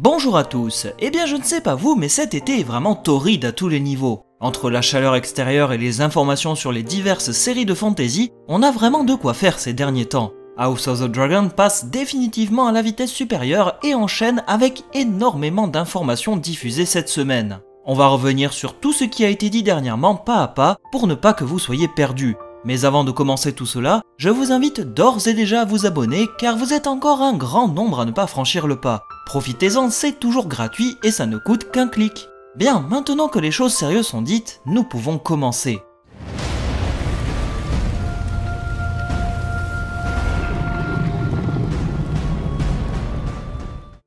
Bonjour à tous, eh bien je ne sais pas vous, mais cet été est vraiment torride à tous les niveaux. Entre la chaleur extérieure et les informations sur les diverses séries de fantasy, on a vraiment de quoi faire ces derniers temps. House of the Dragon passe définitivement à la vitesse supérieure et enchaîne avec énormément d'informations diffusées cette semaine. On va revenir sur tout ce qui a été dit dernièrement pas à pas pour ne pas que vous soyez perdus. Mais avant de commencer tout cela, je vous invite d'ores et déjà à vous abonner car vous êtes encore un grand nombre à ne pas franchir le pas. Profitez-en, c'est toujours gratuit et ça ne coûte qu'un clic. Bien, maintenant que les choses sérieuses sont dites, nous pouvons commencer.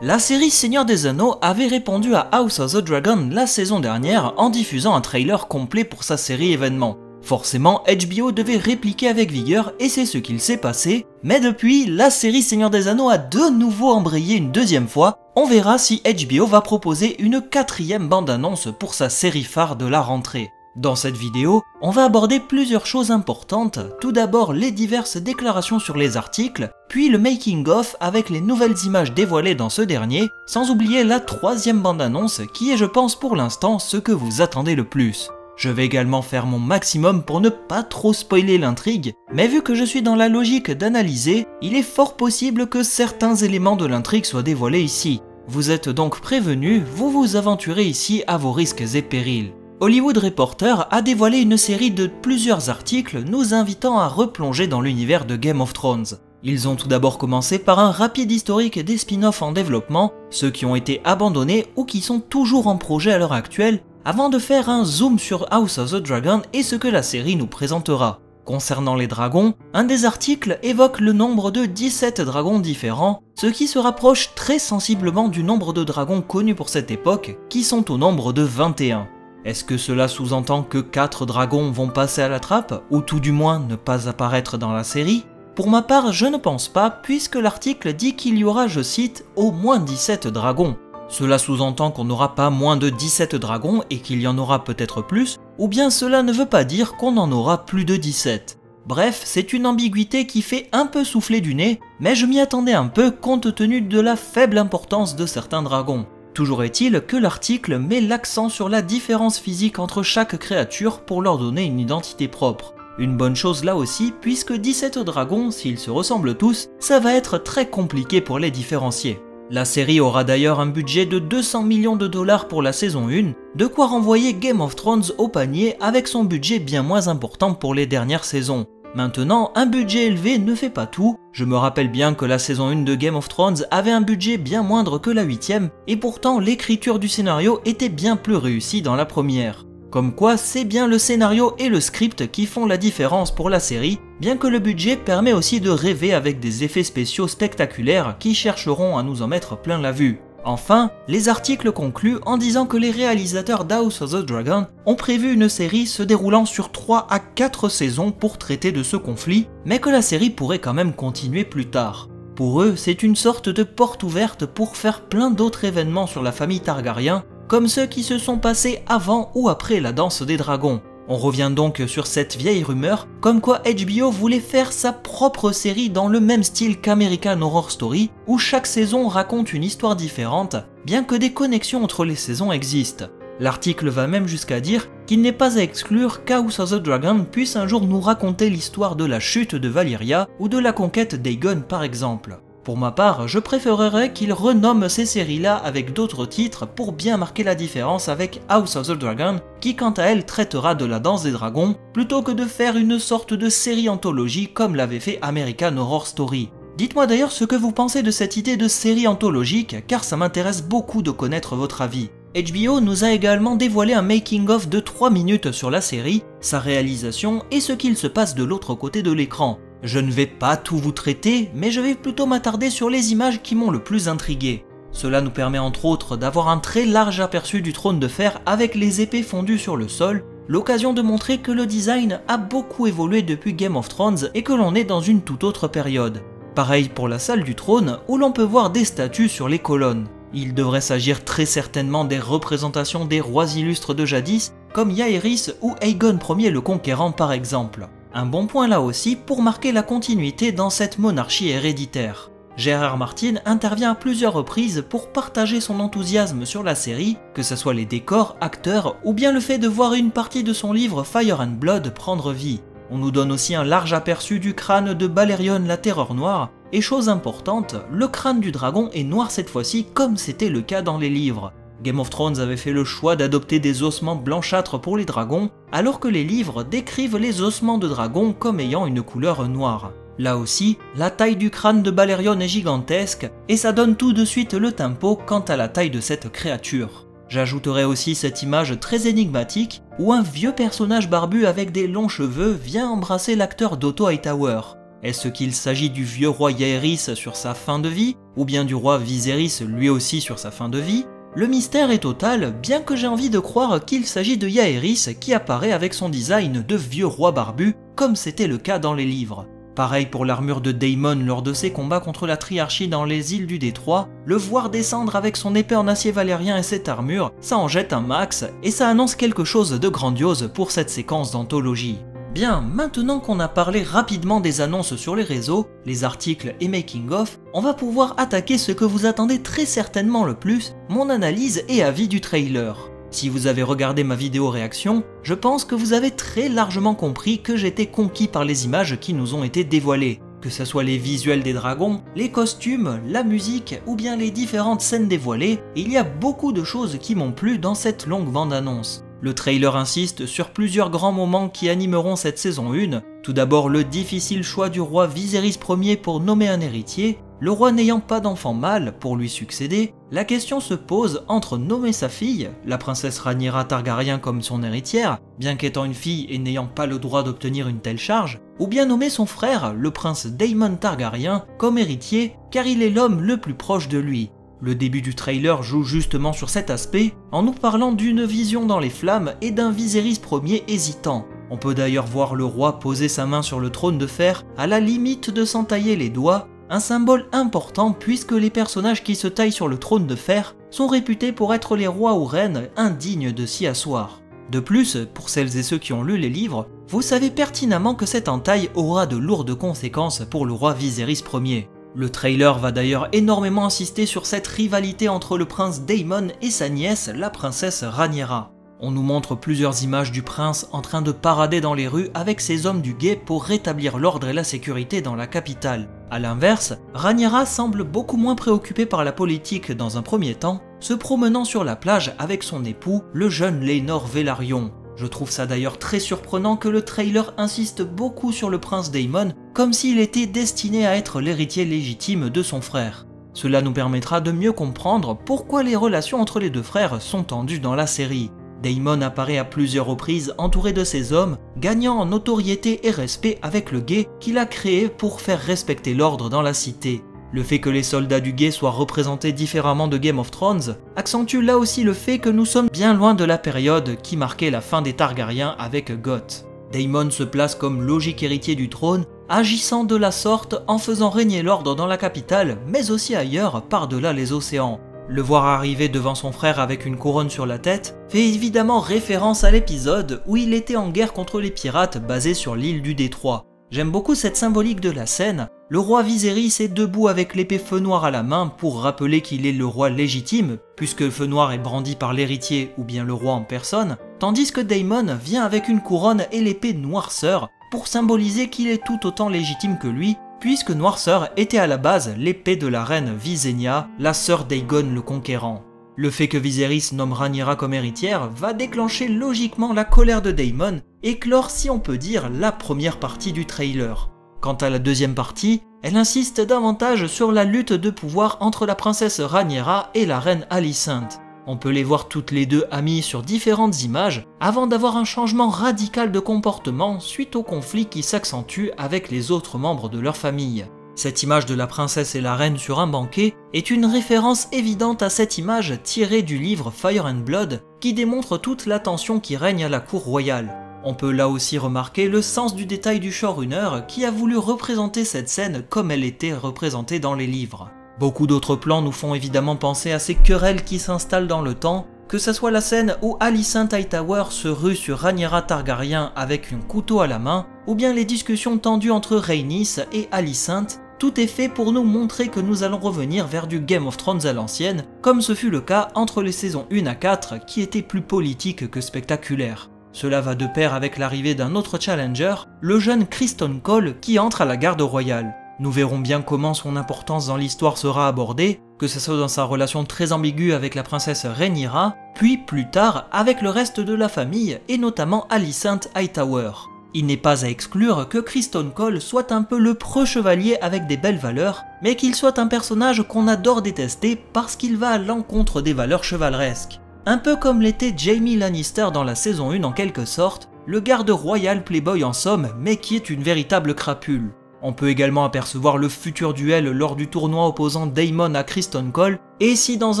La série Seigneur des Anneaux avait répondu à House of the Dragon la saison dernière en diffusant un trailer complet pour sa série événement. Forcément, HBO devait répliquer avec vigueur et c'est ce qu'il s'est passé, mais depuis, la série Seigneur des Anneaux a de nouveau embrayé une deuxième fois. On verra si HBO va proposer une quatrième bande-annonce pour sa série phare de la rentrée. Dans cette vidéo, on va aborder plusieurs choses importantes, tout d'abord les diverses déclarations sur les articles, puis le making-of avec les nouvelles images dévoilées dans ce dernier, sans oublier la troisième bande-annonce qui est je pense pour l'instant ce que vous attendez le plus. Je vais également faire mon maximum pour ne pas trop spoiler l'intrigue, mais vu que je suis dans la logique d'analyser, il est fort possible que certains éléments de l'intrigue soient dévoilés ici. Vous êtes donc prévenus, vous vous aventurez ici à vos risques et périls. Hollywood Reporter a dévoilé une série de plusieurs articles nous invitant à replonger dans l'univers de Game of Thrones. Ils ont tout d'abord commencé par un rapide historique des spin-offs en développement, ceux qui ont été abandonnés ou qui sont toujours en projet à l'heure actuelle, avant de faire un zoom sur House of the Dragon et ce que la série nous présentera. Concernant les dragons, un des articles évoque le nombre de 17 dragons différents, ce qui se rapproche très sensiblement du nombre de dragons connus pour cette époque, qui sont au nombre de 21. Est-ce que cela sous-entend que 4 dragons vont passer à la trappe, ou tout du moins ne pas apparaître dans la série? Pour ma part, je ne pense pas, puisque l'article dit qu'il y aura, je cite, au moins 17 dragons. Cela sous-entend qu'on n'aura pas moins de 17 dragons et qu'il y en aura peut-être plus, ou bien cela ne veut pas dire qu'on en aura plus de 17. Bref, c'est une ambiguïté qui fait un peu souffler du nez, mais je m'y attendais un peu compte tenu de la faible importance de certains dragons. Toujours est-il que l'article met l'accent sur la différence physique entre chaque créature pour leur donner une identité propre. Une bonne chose là aussi, puisque 17 dragons, s'ils se ressemblent tous, ça va être très compliqué pour les différencier. La série aura d'ailleurs un budget de 200 millions de dollars pour la saison 1, de quoi renvoyer Game of Thrones au panier avec son budget bien moins important pour les dernières saisons. Maintenant, un budget élevé ne fait pas tout, je me rappelle bien que la saison 1 de Game of Thrones avait un budget bien moindre que la 8ème, et pourtant l'écriture du scénario était bien plus réussie dans la première. Comme quoi, c'est bien le scénario et le script qui font la différence pour la série, bien que le budget permet aussi de rêver avec des effets spéciaux spectaculaires qui chercheront à nous en mettre plein la vue. Enfin, les articles concluent en disant que les réalisateurs d'House of the Dragon ont prévu une série se déroulant sur 3 à 4 saisons pour traiter de ce conflit, mais que la série pourrait quand même continuer plus tard. Pour eux, c'est une sorte de porte ouverte pour faire plein d'autres événements sur la famille Targaryen, comme ceux qui se sont passés avant ou après la danse des dragons. On revient donc sur cette vieille rumeur, comme quoi HBO voulait faire sa propre série dans le même style qu'American Horror Story, où chaque saison raconte une histoire différente, bien que des connexions entre les saisons existent. L'article va même jusqu'à dire qu'il n'est pas à exclure qu'House of the Dragon puisse un jour nous raconter l'histoire de la chute de Valyria ou de la conquête d'Aegon par exemple. Pour ma part, je préférerais qu'ils renomment ces séries-là avec d'autres titres pour bien marquer la différence avec House of the Dragon, qui quant à elle traitera de la danse des dragons, plutôt que de faire une sorte de série anthologie comme l'avait fait American Horror Story. Dites-moi d'ailleurs ce que vous pensez de cette idée de série anthologique, car ça m'intéresse beaucoup de connaître votre avis. HBO nous a également dévoilé un making-of de 3 minutes sur la série, sa réalisation et ce qu'il se passe de l'autre côté de l'écran. Je ne vais pas tout vous traiter, mais je vais plutôt m'attarder sur les images qui m'ont le plus intrigué. Cela nous permet entre autres d'avoir un très large aperçu du trône de fer avec les épées fondues sur le sol, l'occasion de montrer que le design a beaucoup évolué depuis Game of Thrones et que l'on est dans une toute autre période. Pareil pour la salle du trône où l'on peut voir des statues sur les colonnes. Il devrait s'agir très certainement des représentations des rois illustres de jadis, comme Jaehaerys ou Aegon Ier le Conquérant par exemple. Un bon point là aussi pour marquer la continuité dans cette monarchie héréditaire. J.R.R. Martin intervient à plusieurs reprises pour partager son enthousiasme sur la série, que ce soit les décors, acteurs ou bien le fait de voir une partie de son livre Fire and Blood prendre vie. On nous donne aussi un large aperçu du crâne de Balerion la Terreur Noire, et chose importante, le crâne du dragon est noir cette fois-ci comme c'était le cas dans les livres. Game of Thrones avait fait le choix d'adopter des ossements blanchâtres pour les dragons, alors que les livres décrivent les ossements de dragons comme ayant une couleur noire. Là aussi, la taille du crâne de Balerion est gigantesque, et ça donne tout de suite le tempo quant à la taille de cette créature. J'ajouterai aussi cette image très énigmatique, où un vieux personnage barbu avec des longs cheveux vient embrasser l'acteur d'Otto Hightower. Est-ce qu'il s'agit du vieux roi Jaehaerys sur sa fin de vie, ou bien du roi Viserys lui aussi sur sa fin de vie? Le mystère est total, bien que j'ai envie de croire qu'il s'agit de Jaehaerys qui apparaît avec son design de vieux roi barbu, comme c'était le cas dans les livres. Pareil pour l'armure de Daemon lors de ses combats contre la Triarchie dans les îles du Détroit, le voir descendre avec son épée en acier valérien et cette armure, ça en jette un max, et ça annonce quelque chose de grandiose pour cette séquence d'anthologie. Bien, maintenant qu'on a parlé rapidement des annonces sur les réseaux, les articles et making-of, on va pouvoir attaquer ce que vous attendez très certainement le plus, mon analyse et avis du trailer. Si vous avez regardé ma vidéo réaction, je pense que vous avez très largement compris que j'étais conquis par les images qui nous ont été dévoilées. Que ce soit les visuels des dragons, les costumes, la musique ou bien les différentes scènes dévoilées, il y a beaucoup de choses qui m'ont plu dans cette longue bande-annonce. Le trailer insiste sur plusieurs grands moments qui animeront cette saison 1, tout d'abord le difficile choix du roi Viserys Ier pour nommer un héritier, le roi n'ayant pas d'enfant mâle pour lui succéder, la question se pose entre nommer sa fille, la princesse Rhaenyra Targaryen comme son héritière, bien qu'étant une fille et n'ayant pas le droit d'obtenir une telle charge, ou bien nommer son frère, le prince Daemon Targaryen, comme héritier, car il est l'homme le plus proche de lui. Le début du trailer joue justement sur cet aspect, en nous parlant d'une vision dans les flammes et d'un Viserys Ier hésitant. On peut d'ailleurs voir le roi poser sa main sur le trône de fer, à la limite de s'entailler les doigts, un symbole important puisque les personnages qui se taillent sur le trône de fer sont réputés pour être les rois ou reines indignes de s'y asseoir. De plus, pour celles et ceux qui ont lu les livres, vous savez pertinemment que cette entaille aura de lourdes conséquences pour le roi Viserys Ier. Le trailer va d'ailleurs énormément insister sur cette rivalité entre le prince Daemon et sa nièce, la princesse Rhaenyra. On nous montre plusieurs images du prince en train de parader dans les rues avec ses hommes du guet pour rétablir l'ordre et la sécurité dans la capitale. A l'inverse, Rhaenyra semble beaucoup moins préoccupée par la politique dans un premier temps, se promenant sur la plage avec son époux, le jeune Laenor Velaryon. Je trouve ça d'ailleurs très surprenant que le trailer insiste beaucoup sur le prince Daemon, comme s'il était destiné à être l'héritier légitime de son frère. Cela nous permettra de mieux comprendre pourquoi les relations entre les deux frères sont tendues dans la série. Daemon apparaît à plusieurs reprises entouré de ses hommes, gagnant en notoriété et respect avec le guet qu'il a créé pour faire respecter l'ordre dans la cité. Le fait que les soldats du guet soient représentés différemment de Game of Thrones accentue là aussi le fait que nous sommes bien loin de la période qui marquait la fin des Targaryens avec Goth. Daemon se place comme logique héritier du trône, agissant de la sorte en faisant régner l'ordre dans la capitale, mais aussi ailleurs par-delà les océans. Le voir arriver devant son frère avec une couronne sur la tête fait évidemment référence à l'épisode où il était en guerre contre les pirates basés sur l'île du Détroit. J'aime beaucoup cette symbolique de la scène, le roi Viserys est debout avec l'épée Feu Noir à la main pour rappeler qu'il est le roi légitime, puisque le Feu Noir est brandi par l'héritier ou bien le roi en personne, tandis que Daemon vient avec une couronne et l'épée Noirceur pour symboliser qu'il est tout autant légitime que lui, puisque Noirceur était à la base l'épée de la reine Visenya, la sœur d'Aegon le Conquérant. Le fait que Viserys nomme Rhaenyra comme héritière va déclencher logiquement la colère de Daemon et clore, si on peut dire, la première partie du trailer. Quant à la deuxième partie, elle insiste davantage sur la lutte de pouvoir entre la princesse Rhaenyra et la reine Alicente. On peut les voir toutes les deux amies sur différentes images avant d'avoir un changement radical de comportement suite au conflit qui s'accentue avec les autres membres de leur famille. Cette image de la princesse et la reine sur un banquet est une référence évidente à cette image tirée du livre Fire and Blood qui démontre toute la tension qui règne à la cour royale. On peut là aussi remarquer le sens du détail du showrunner qui a voulu représenter cette scène comme elle était représentée dans les livres. Beaucoup d'autres plans nous font évidemment penser à ces querelles qui s'installent dans le temps, que ce soit la scène où Alicent Hightower se rue sur Rhaenyra Targaryen avec un couteau à la main, ou bien les discussions tendues entre Rhaenys et Alicent, tout est fait pour nous montrer que nous allons revenir vers du Game of Thrones à l'ancienne, comme ce fut le cas entre les saisons 1 à 4 qui étaient plus politiques que spectaculaires. Cela va de pair avec l'arrivée d'un autre challenger, le jeune Criston Cole qui entre à la garde royale. Nous verrons bien comment son importance dans l'histoire sera abordée, que ce soit dans sa relation très ambiguë avec la princesse Rhaenyra, puis plus tard avec le reste de la famille et notamment Alicent Hightower. Il n'est pas à exclure que Criston Cole soit un peu le preux-chevalier avec des belles valeurs, mais qu'il soit un personnage qu'on adore détester parce qu'il va à l'encontre des valeurs chevaleresques. Un peu comme l'était Jaime Lannister dans la saison 1 en quelque sorte, le garde royal playboy en somme, mais qui est une véritable crapule. On peut également apercevoir le futur duel lors du tournoi opposant Daemon à Criston Cole, et si dans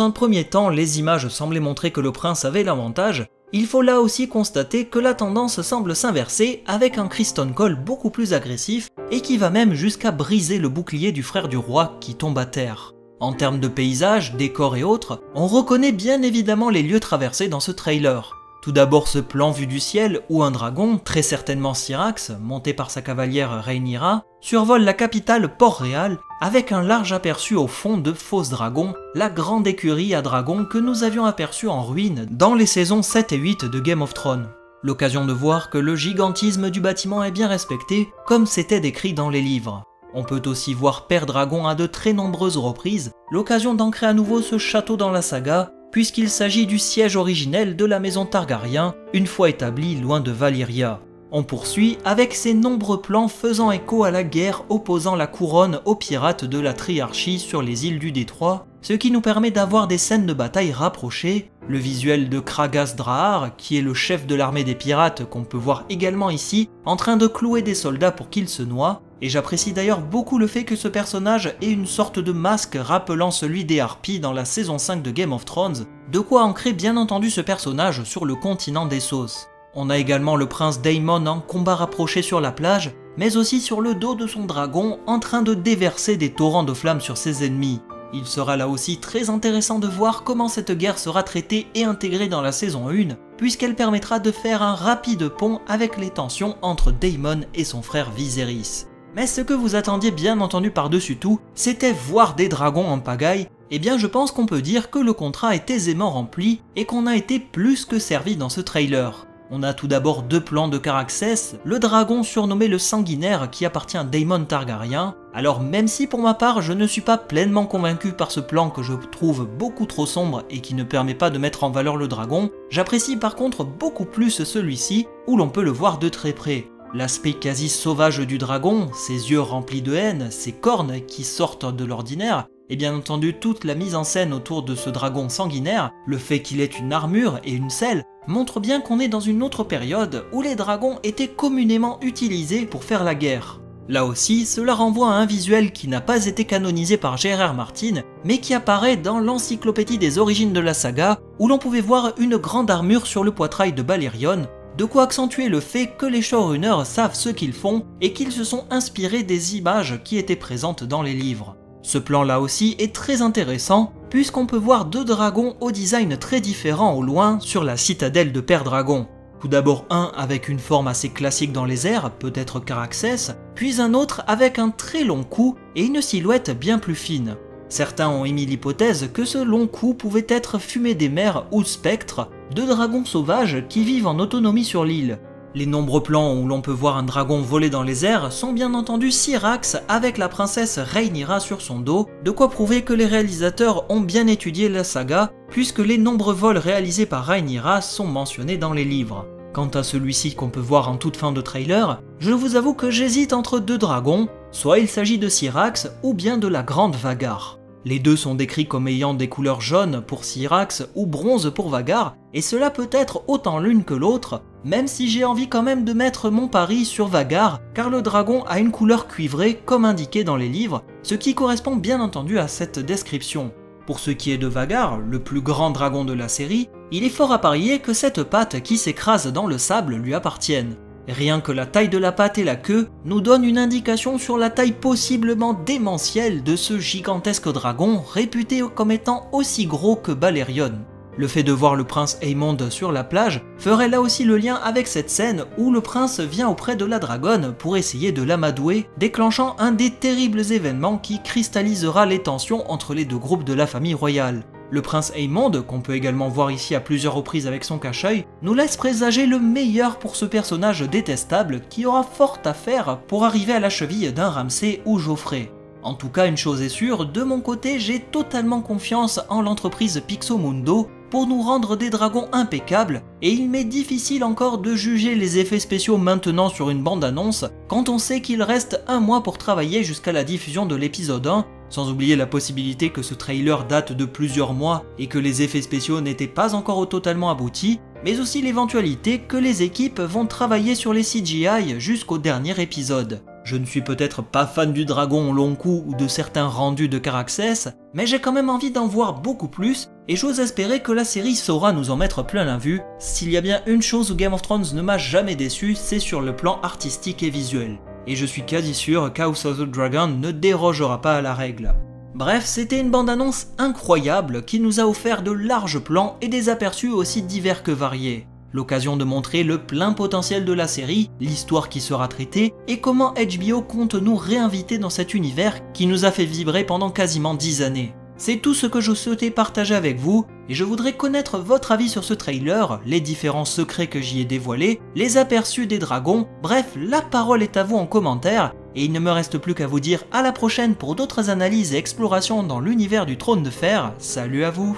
un premier temps les images semblaient montrer que le prince avait l'avantage, il faut là aussi constater que la tendance semble s'inverser avec un Criston Cole beaucoup plus agressif et qui va même jusqu'à briser le bouclier du frère du roi qui tombe à terre. En termes de paysages, décors et autres, on reconnaît bien évidemment les lieux traversés dans ce trailer. Tout d'abord ce plan vu du ciel où un dragon, très certainement Syrax, monté par sa cavalière Rhaenyra, survole la capitale Port-Réal avec un large aperçu au fond de Fosse Dragon, la grande écurie à dragons que nous avions aperçue en ruine dans les saisons 7 et 8 de Game of Thrones. L'occasion de voir que le gigantisme du bâtiment est bien respecté comme c'était décrit dans les livres. On peut aussi voir Père Dragon à de très nombreuses reprises, l'occasion d'ancrer à nouveau ce château dans la saga, puisqu'il s'agit du siège originel de la maison Targaryen, une fois établi loin de Valyria. On poursuit avec ces nombreux plans faisant écho à la guerre opposant la couronne aux pirates de la Triarchie sur les îles du Détroit, ce qui nous permet d'avoir des scènes de bataille rapprochées, le visuel de Kragas Drahar, qui est le chef de l'armée des pirates qu'on peut voir également ici, en train de clouer des soldats pour qu'ils se noient, et j'apprécie d'ailleurs beaucoup le fait que ce personnage ait une sorte de masque rappelant celui des Harpies dans la saison 5 de Game of Thrones, de quoi ancrer bien entendu ce personnage sur le continent d'Essos. On a également le prince Daemon en combat rapproché sur la plage, mais aussi sur le dos de son dragon en train de déverser des torrents de flammes sur ses ennemis. Il sera là aussi très intéressant de voir comment cette guerre sera traitée et intégrée dans la saison 1, puisqu'elle permettra de faire un rapide pont avec les tensions entre Daemon et son frère Viserys. Mais ce que vous attendiez bien entendu par-dessus tout, c'était voir des dragons en pagaille, et bien je pense qu'on peut dire que le contrat est aisément rempli et qu'on a été plus que servi dans ce trailer. On a tout d'abord deux plans de Caraxès, le dragon surnommé le Sanguinaire qui appartient à Daemon Targaryen. Alors même si pour ma part je ne suis pas pleinement convaincu par ce plan que je trouve beaucoup trop sombre et qui ne permet pas de mettre en valeur le dragon, j'apprécie par contre beaucoup plus celui-ci où l'on peut le voir de très près. L'aspect quasi sauvage du dragon, ses yeux remplis de haine, ses cornes qui sortent de l'ordinaire, et bien entendu toute la mise en scène autour de ce dragon sanguinaire, le fait qu'il ait une armure et une selle, montre bien qu'on est dans une autre période où les dragons étaient communément utilisés pour faire la guerre. Là aussi, cela renvoie à un visuel qui n'a pas été canonisé par J.R.R. Martin, mais qui apparaît dans l'encyclopédie des origines de la saga, où l'on pouvait voir une grande armure sur le poitrail de Balerion, de quoi accentuer le fait que les showrunners savent ce qu'ils font et qu'ils se sont inspirés des images qui étaient présentes dans les livres. Ce plan là aussi est très intéressant puisqu'on peut voir deux dragons au design très différent au loin sur la citadelle de Père Dragon. Tout d'abord un avec une forme assez classique dans les airs, peut-être Caraxès, puis un autre avec un très long cou et une silhouette bien plus fine. Certains ont émis l'hypothèse que ce long cou pouvait être Fumée des Mers ou Spectre, deux dragons sauvages qui vivent en autonomie sur l'île. Les nombreux plans où l'on peut voir un dragon voler dans les airs sont bien entendu Syrax avec la princesse Rhaenyra sur son dos, de quoi prouver que les réalisateurs ont bien étudié la saga, puisque les nombreux vols réalisés par Rhaenyra sont mentionnés dans les livres. Quant à celui-ci qu'on peut voir en toute fin de trailer, je vous avoue que j'hésite entre deux dragons, soit il s'agit de Syrax ou bien de la Grande Vhagar. Les deux sont décrits comme ayant des couleurs jaunes pour Syrax ou bronze pour Vhagar, et cela peut être autant l'une que l'autre, même si j'ai envie quand même de mettre mon pari sur Vhagar, car le dragon a une couleur cuivrée comme indiqué dans les livres, ce qui correspond bien entendu à cette description. Pour ce qui est de Vhagar, le plus grand dragon de la série, il est fort à parier que cette patte qui s'écrase dans le sable lui appartienne. Rien que la taille de la patte et la queue nous donne une indication sur la taille possiblement démentielle de ce gigantesque dragon réputé comme étant aussi gros que Balerion. Le fait de voir le prince Aemond sur la plage ferait là aussi le lien avec cette scène où le prince vient auprès de la dragonne pour essayer de l'amadouer, déclenchant un des terribles événements qui cristallisera les tensions entre les deux groupes de la famille royale. Le prince Aemond, qu'on peut également voir ici à plusieurs reprises avec son cache-œil, nous laisse présager le meilleur pour ce personnage détestable qui aura fort à faire pour arriver à la cheville d'un Ramsay ou Joffrey. En tout cas, une chose est sûre, de mon côté, j'ai totalement confiance en l'entreprise Pixomundo pour nous rendre des dragons impeccables, et il m'est difficile encore de juger les effets spéciaux maintenant sur une bande-annonce, quand on sait qu'il reste un mois pour travailler jusqu'à la diffusion de l'épisode 1, sans oublier la possibilité que ce trailer date de plusieurs mois et que les effets spéciaux n'étaient pas encore totalement aboutis, mais aussi l'éventualité que les équipes vont travailler sur les CGI jusqu'au dernier épisode. Je ne suis peut-être pas fan du dragon au long cou ou de certains rendus de Caraxès, mais j'ai quand même envie d'en voir beaucoup plus, et j'ose espérer que la série saura nous en mettre plein la vue. S'il y a bien une chose où Game of Thrones ne m'a jamais déçu, c'est sur le plan artistique et visuel. Et je suis quasi sûr qu'House of the Dragon ne dérogera pas à la règle. Bref, c'était une bande-annonce incroyable qui nous a offert de larges plans et des aperçus aussi divers que variés. L'occasion de montrer le plein potentiel de la série, l'histoire qui sera traitée et comment HBO compte nous réinviter dans cet univers qui nous a fait vibrer pendant quasiment 10 années. C'est tout ce que je souhaitais partager avec vous et je voudrais connaître votre avis sur ce trailer, les différents secrets que j'y ai dévoilés, les aperçus des dragons, bref, la parole est à vous en commentaire et il ne me reste plus qu'à vous dire à la prochaine pour d'autres analyses et explorations dans l'univers du Trône de Fer. Salut à vous!